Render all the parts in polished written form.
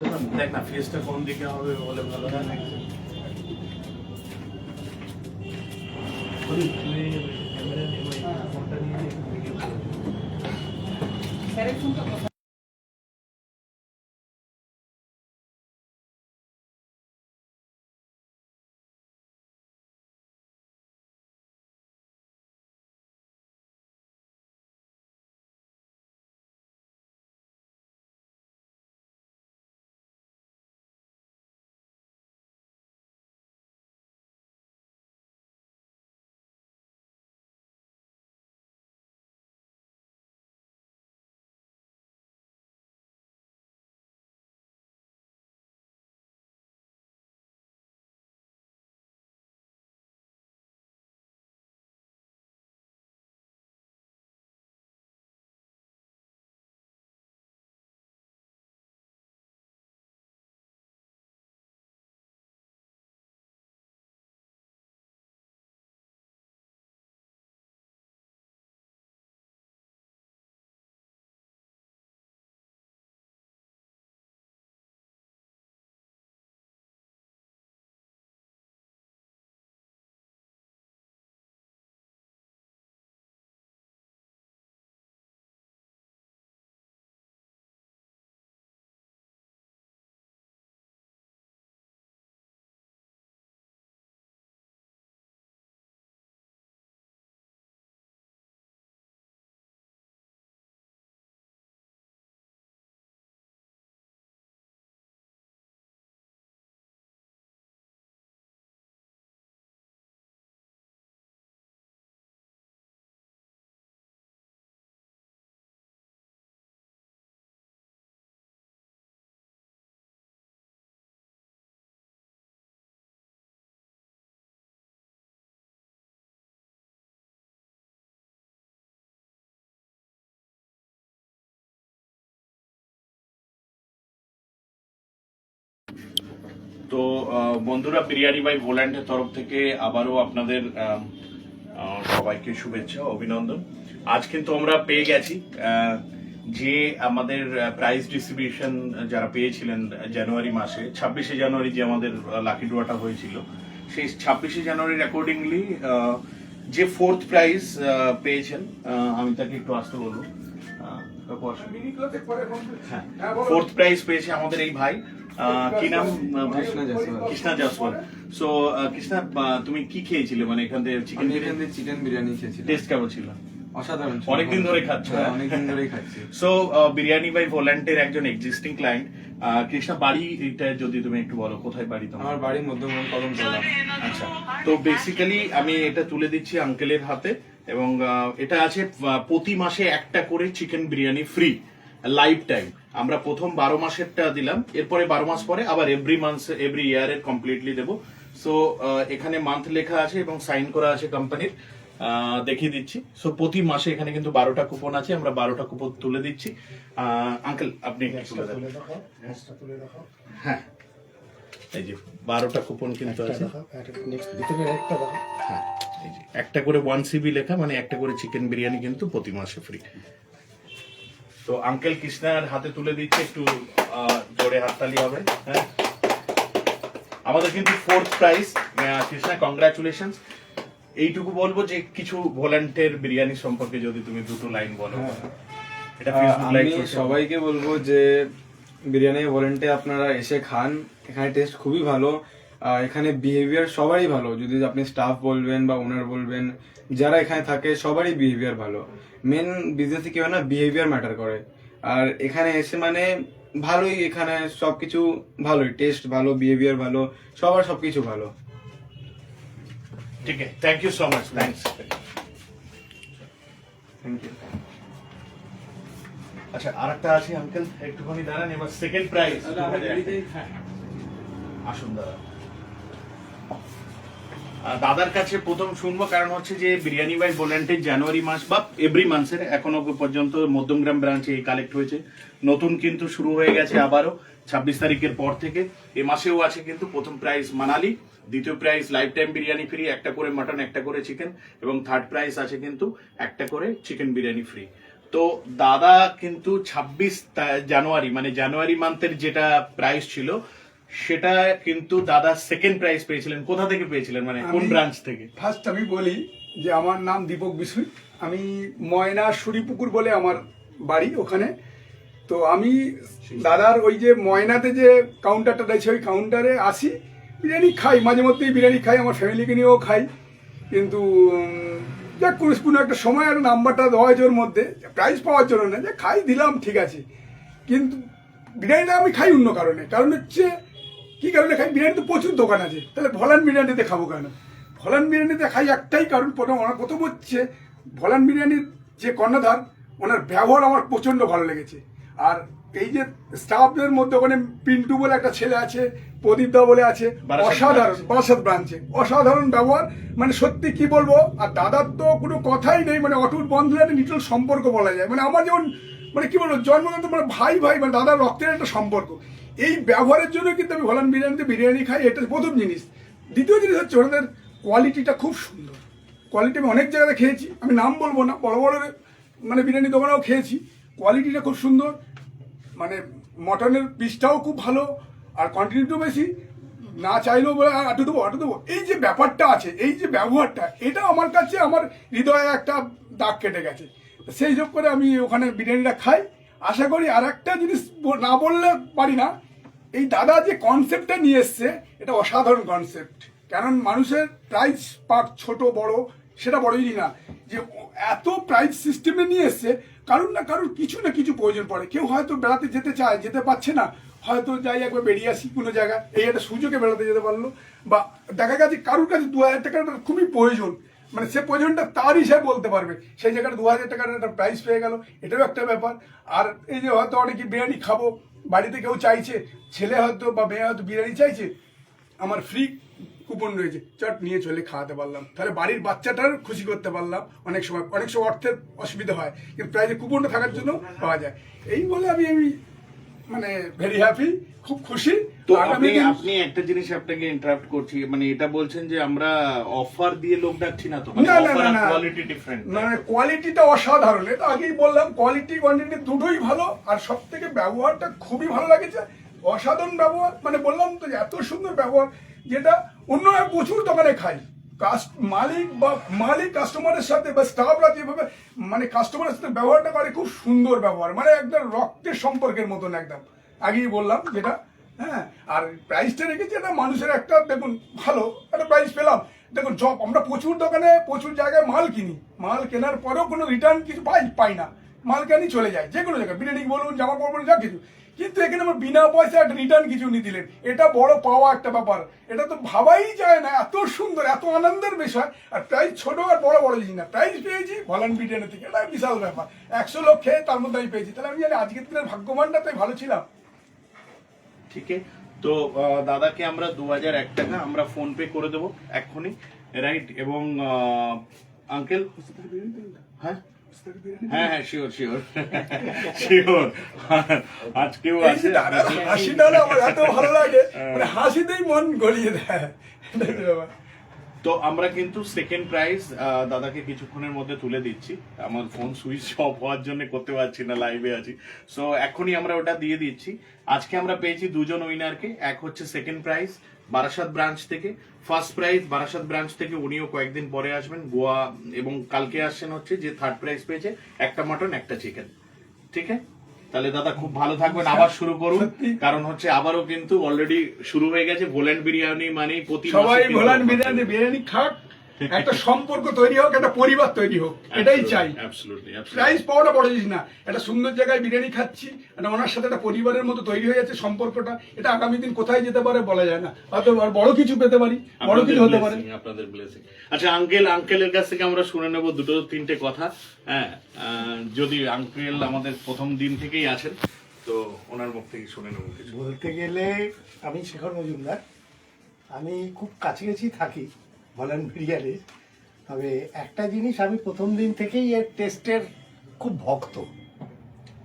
দেখ না ফেসটা কোন দিকে হবে বলে ভালো হয় না। তুই ক্যামেরা নিয়ে ফোনটা নিয়ে ভিডিও করে। তো বন্ধুরা, বিরিয়ানি বাই ভোল্যান্ডের তরফ থেকে আবারও আপনাদের সবাইকে শুভেচ্ছা অভিনন্দন। আজ কিন্তু আমরা পেয়ে গেছি যে আমাদের প্রাইজ ডিস্ট্রিবিউশন যারা পেয়েছিলেন জানুয়ারি মাসে, 26শে জানুয়ারি যে আমাদের লাকি ড্রটা হয়েছিল, সেই 26শে জানুয়ারির অ্যাকর্ডিংলি যে ফোর্থ প্রাইজ পেয়েছেন, আমি তাকে একটু আসতে বলবো। ফোর্থ প্রাইজ পেয়েছে আমাদের এই ভাই, কি নাম? কৃষ্ণা জয়সওয়াল। সো কৃষ্ণা, তুমি কি খেয়েছিলে? মানে এখান থেকে চিকেন বিরিয়ানি খেয়েছি। টেস্ট কেমন ছিল? অসাধারণ। অনেকদিন ধরে খাচ্ছ? অনেকদিন ধরেই খাচ্ছি। সো বিরিয়ানি বাই ভোল্যান্ডের একজন এক্সিস্টিং ক্লায়েন্ট। কৃষ্ণা, বাড়ি এটা যদি তুমি একটু বলো, কোথায় বাড়ি তোমার? আমার বাড়ি মধ্যমগ্রাম কদমতলা। আচ্ছা, তো বেসিক্যালি আমি এটা তুলে দিচ্ছি আঙ্কেলের হাতে, এবং এটা আছে প্রতি মাসে একটা করে chicken biryani free life time. আমরা প্রথম 12 মাসেরটা দিলাম, এরপরে 12 মাস পরে আবার এভরি ইয়ারের কমপ্লিটলি দেবো। সো এখানে মান্থ লেখা আছে এবং সাইন করা আছে কোম্পানির, দেখিয়ে দিচ্ছি। সো প্রতি মাসে এখানে কিন্তু 12টা কুপন আছে, আমরা 12টা কুপন তুলে দিচ্ছি। আঙ্কেল আপনি হ্যাঁ, এই যে 12টা কুপন কিন্তু আছে। হ্যাঁ, এই যে একটা করে 1 সিবি লেখা, মানে একটা করে চিকেন বিরিয়ানি কিন্তু প্রতি মাসে ফ্রি। তো আঙ্কেল কৃষ্ণার হাতে তুলে দিচ্ছে, একটু জোরে হাততালি হবে। হ্যাঁ, আমাদের কিন্তু ফোর্থ প্রাইজ। কৃষ্ণা, কংগ্রাচুলেশন। এইটুকু বলবো যে কিছু ভোল্যান্টের বিরিয়ানি সম্পর্কে যদি তুমি দুটো লাইন বলো। এটা আমি সবাইকে বলবো যে বিরিয়ানি ভোল্যান্টে আপনারা এসে খান, এখানে টেস্ট খুবই ভালো। এখানে বিহেভিয়ার সবারই ভালো, যদি আপনি স্টাফ বলবেন বা ওনার বলবেন, যারা এখানে থাকে সবারই বিহেভিয়ার ভালো। মেন বিজনেসে কি হয় না, বিহেভিয়ার ম্যাটার করে। আর এখানে এসে মানে ভালোই, এখানে সবকিছু ভালোই, টেস্ট ভালো, বিহেভিয়ার ভালো, সবার সবকিছু ভালো। ঠিক আছে, thank you so much. Thanks. Thank you. আচ্ছা, আরেকটা আছে আঙ্কেল, একটুখানি দাঁড়ান। এবার সেকেন্ড প্রাইজ আসুন দাদা। দাদার কাছে প্রথম শুনবো, কারণ হচ্ছে যে বিরিয়ানি বাই ভোল্যান্টের জানুয়ারি মাস বা এভরি মান্থের এখনো পর্যন্ত মধ্যমগ্রাম ব্রাঞ্চে কালেক্ট হয়েছে, নতুন কিন্তু শুরু হয়ে গেছে আবারও 26 তারিখের পর থেকে। এ মাসেও আছে কিন্তু প্রথম প্রাইজ মানালি, দ্বিতীয় prize life time biryani free, একটা করে মাটন, একটা করে চিকেন, এবং থার্ড প্রাইজ আছে কিন্তু একটা করে চিকেন বিরিয়ানি ফ্রি। তো দাদা কিন্তু 26 জানুয়ারি মানে জানুয়ারি মান্থের যেটা প্রাইস ছিল সেটা কিন্তু দাদা সেকেন্ড প্রাইজ পেয়েছিলেন। কোথা থেকে পেয়েছিলেন, মানে কোন ব্রাঞ্চ থেকে? ফার্স্ট আমি বলি যে আমার নাম দীপক বিশুই, আমি ময়না সুরিপুকুর বলে আমার বাড়ি ওখানে। তো আমি দাদার ওই যে ময়নাতে যে কাউন্টারটা রয়েছে ওই কাউন্টারে আসি, বিরিয়ানি খাই, মাঝে মধ্যেই বিরিয়ানি খাই, আমার ফ্যামিলিকে নিয়েও খাই। কিন্তু যাক কোনো একটা সময় আর নাম্বারটা দেওয়া হয়েছে ওর মধ্যে প্রাইজ পাওয়ার জন্য না, যে খাই দিলাম ঠিক আছে। কিন্তু বিরিয়ানিটা আমি খাই অন্য কারণে, কারণ হচ্ছে কী কারণে খাই, বিরিয়ানি তো প্রচুর দোকান আছে, তাহলে ভলান বিরিয়ানিতে খাবো কেন? ভলান বিরিয়ানিতে খাই একটাই কারণ, প্রথম হচ্ছে ভলান বিরিয়ানির যে কর্ণধার ওনার ব্যবহার আমার প্রচণ্ড ভালো লেগেছে। আর এই যে স্টাফদের মধ্যে ওখানে পিন্টু বলে একটা ছেলে আছে, প্রদীপ দা বলে আছে, অসাধারণ, বারাসাত ব্রাঞ্চে অসাধারণ ব্যবহার, মানে সত্যি কি বলবো। আর দাদার তো কোনো কথাই নেই, মানে অটুট বন্ধুর একটা নিটল সম্পর্ক বলা যায়, মানে আমার যেমন মানে কি বলবো জন্মগত মানে ভাই ভাই, মানে দাদার রক্তের একটা সম্পর্ক। এই ব্যবহারের জন্য কিন্তু আমি ভলান বিরিয়ানিতে বিরিয়ানি খাই, এটা প্রথম জিনিস। দ্বিতীয় জিনিস হচ্ছে ওনাদের কোয়ালিটিটা খুব সুন্দর। কোয়ালিটি আমি অনেক জায়গায় খেয়েছি, আমি নাম বলবো না, বড় বড় মানে বিরিয়ানি দোকানেও খেয়েছি, কোয়ালিটিটা খুব সুন্দর। মানে মটনের পিসটাও খুব ভালো, আর কোয়ান্টিটিও বেশি, না চাইলেও বলে আটু দেবো, এই যে ব্যাপারটা আছে, এই যে ব্যবহারটা, এটা আমার কাছে আমার হৃদয়ে একটা দাগ কেটে গেছে। সেই হিসাব করে আমি ওখানে বিরিয়ানিটা খাই। আশা করি আর একটা জিনিস না বললে পারি না, এই দাদা যে কনসেপ্টটা নিয়ে এসছে এটা অসাধারণ কনসেপ্ট। কারণ মানুষের প্রাইস পাক ছোট বড় সেটা বড় জিনিস না, যে এত প্রাইস সিস্টেমে নিয়ে এসছে, কারুর না কারুর কিছু না কিছু প্রয়োজন পড়ে। কেউ হয়তো বেড়াতে যেতে চায়, যেতে পারছে না, হয়তো যাই একবার বেরিয়ে আসি কোনো জায়গায়, এই একটা সুযোগে বেড়াতে যেতে পারলো, বা দেখা গেছে কারুর কাছে 2000 টাকাটা খুবই প্রয়োজন, মানে সে প্রয়োজনটা তার হিসাবে বলতে পারবে, সেই জায়গায় 2000 টাকার একটা প্রাইস পেয়ে গেল, এটাও একটা ব্যাপার। আর এই যে হয়তো অনেকে বিরিয়ানি খাবো, বাড়িতে কেউ চাইছে, ছেলে হয়তো বা মেয়ে হয়তো বিরিয়ানি চাইছে, আমার ফ্রি কুপন রয়েছে, চট নিয়ে চলে খাওয়াতে পারলাম, তাহলে বাড়ির বাচ্চাটার খুশি করতে পারলাম। অনেক সময় অর্থের অসুবিধা হয়, কিন্তু প্রায় কুপনটা থাকার জন্য পাওয়া যায়। এই বলে আমি মানে ভেরি হ্যাপি, খুব খুশি। তো আপনি একটা জিনিস আপনাকে ইন্টারাপ্ট করছি, মানে এটা বলছেন যে আমরা অফার দিয়ে লোক ডাকছি না তো? না, কোয়ালিটি ডিফারেন্ট, মানে কোয়ালিটিটা অসাধারণ, এটা আগেই বললাম, কোয়ালিটি কোয়ান্টিটি দুটোই ভালো। আর সব থেকে ব্যবহারটা খুবই ভালো লাগেছে, অসাধারণ ব্যবহার। মানে বললাম তো যে এত সুন্দর ব্যবহার, যেটা অন্য প্রচুর দোকানে খাই, মালিক কাস্টমারের সাথে বা স্টাফরা যেভাবে মানে কাস্টমারের সাথে ব্যবহারটা করে, খুব সুন্দর ব্যবহার, মানে একদম রক্তের সম্পর্কের মতন একদম। আগেই বললাম যেটা, হ্যাঁ। আর প্রাইসটা রেখেছি এটা মানুষের একটা, দেখুন ভালো একটা প্রাইস পেলাম। দেখুন আমরা প্রচুর দোকানে প্রচুর জায়গায় মাল কিনি, মাল কেনার পরেও কোনো রিটার্ন কিছু পাই না, মাল কেনি চলে যায় যে কোনো জায়গায়, বিরিয়ানি বলুন, জামা কাপড় বলুন, যা কিছু। কিন্তু এখানে আমার বিনা পয়সা একটা রিটার্ন কিছু নিয়ে দিলেন, এটা বড় পাওয়া একটা ব্যাপার, এটা তো ভাবাই যায় না, এত সুন্দর, এত আনন্দের বিষয়। আর প্রাইস ছোট আর বড় জিনিস না, প্রাইস পেয়েছি ভলান বিরিয়ানি থেকে, এটা বিশাল ব্যাপার। 100 লোক খেয়ে তার মধ্যে আমি পেয়েছি, তাহলে আমি জানি আজকের দিনের ভাগ্যবানটা তাই ভালো ছিলাম। ঠিক আছে। তো দাদাকে আমরা 2001 টাকা আমরা ফোন পে করে দেবো এক্ষুনি, রাইট? এবং আঙ্কেল, হ্যাঁ হ্যাঁ শিওর আজকেও আছে। হাসিটা আমার এত ভালো লাগে, মানে হাসিতেই মন গলিয়ে দেয়। তো আমরা কিন্তু সেকেন্ড প্রাইজ দাদাকে কিছুক্ষণের মধ্যে তুলে দিচ্ছি, আমার ফোন সুইচ অফ হওয়ার জন্য করতে পারছি না, লাইভে আছি। সো এখনই আমরা ওটা দিয়ে দিচ্ছি। আজকে আমরা পেয়েছি দুজন উইনারকে, এক হচ্ছে সেকেন্ড প্রাইজ বারাসাত ব্রাঞ্চ থেকে, ফার্স্ট প্রাইজ বারাসাত ব্রাঞ্চ থেকে, উনিও কয়েকদিন পরে আসবেন গোয়া, এবং কালকে আসছেন হচ্ছে যে থার্ড প্রাইজ পেয়েছে, একটা মটন একটা চিকেন। ঠিক আছে, তাহলে দাদা খুব ভালো থাকবেন, আবার শুরু করুন, কারণ হচ্ছে আবারও কিন্তু অলরেডি শুরু হয়ে গেছে। ভোলেন্ট বিরিয়ানি মানে প্রতি সবাই ভোলান বিরিয়ানি খাক, একটা সম্পর্ক তৈরি হোক, একটা পরিবার তৈরি হোক, এটাই চাই। প্রাইস পাওয়াটা বড় জিনিস না, একটা সুন্দর জায়গায় বিরিয়ানি খাচ্ছি, একটা ওনার সাথে একটা পরিবারের মতো তৈরি হয়ে যাচ্ছে সম্পর্কটা, এটা আগামী দিন কোথায় যেতে পারে বলা যায় না, হয়তো বড় কিছু পেতে পারি, বড় কিছু হতে পারে। আপনাদের ব্লেসিং। আচ্ছা আঙ্কেলের কাছ থেকে আমরা শুনে নেব দুটো তিনটে কথা। হ্যাঁ, যদি আঙ্কেল আমাদের প্রথম দিন থেকেই আছেন, তো ওনার মুখ থেকে শুনে নেব কিছু। বলতে গেলে আমি শেখর মজুমদার, আমি খুব কাছাকাছি থাকি ভলান বিরিয়ানি। তবে একটা জিনিস, আমি প্রথম দিন থেকেই এর টেস্টের খুব ভক্ত,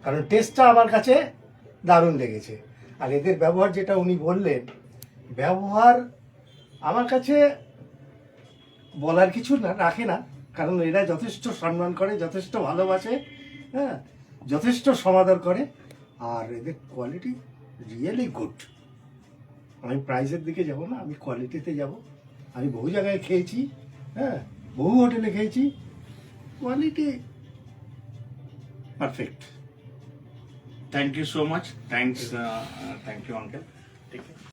কারণ টেস্টটা আমার কাছে দারুণ লেগেছে। আর এদের ব্যবহার যেটা উনি বললেন, ব্যবহার আমার কাছে বলার কিছু না রাখে না, কারণ এরা যথেষ্ট সম্মান করে, যথেষ্ট ভালোবাসে, হ্যাঁ, যথেষ্ট সমাদর করে, আর এদের কোয়ালিটি রিয়েলি গুড। আমি প্রাইসের দিকে যাব না, আমি কোয়ালিটিতে যাব। আমি বহু জায়গায় খেয়েছি, হ্যাঁ, বহু হোটেলে খেয়েছি, quality perfect. Thank you so much, thank you uncle. ঠিক আছে।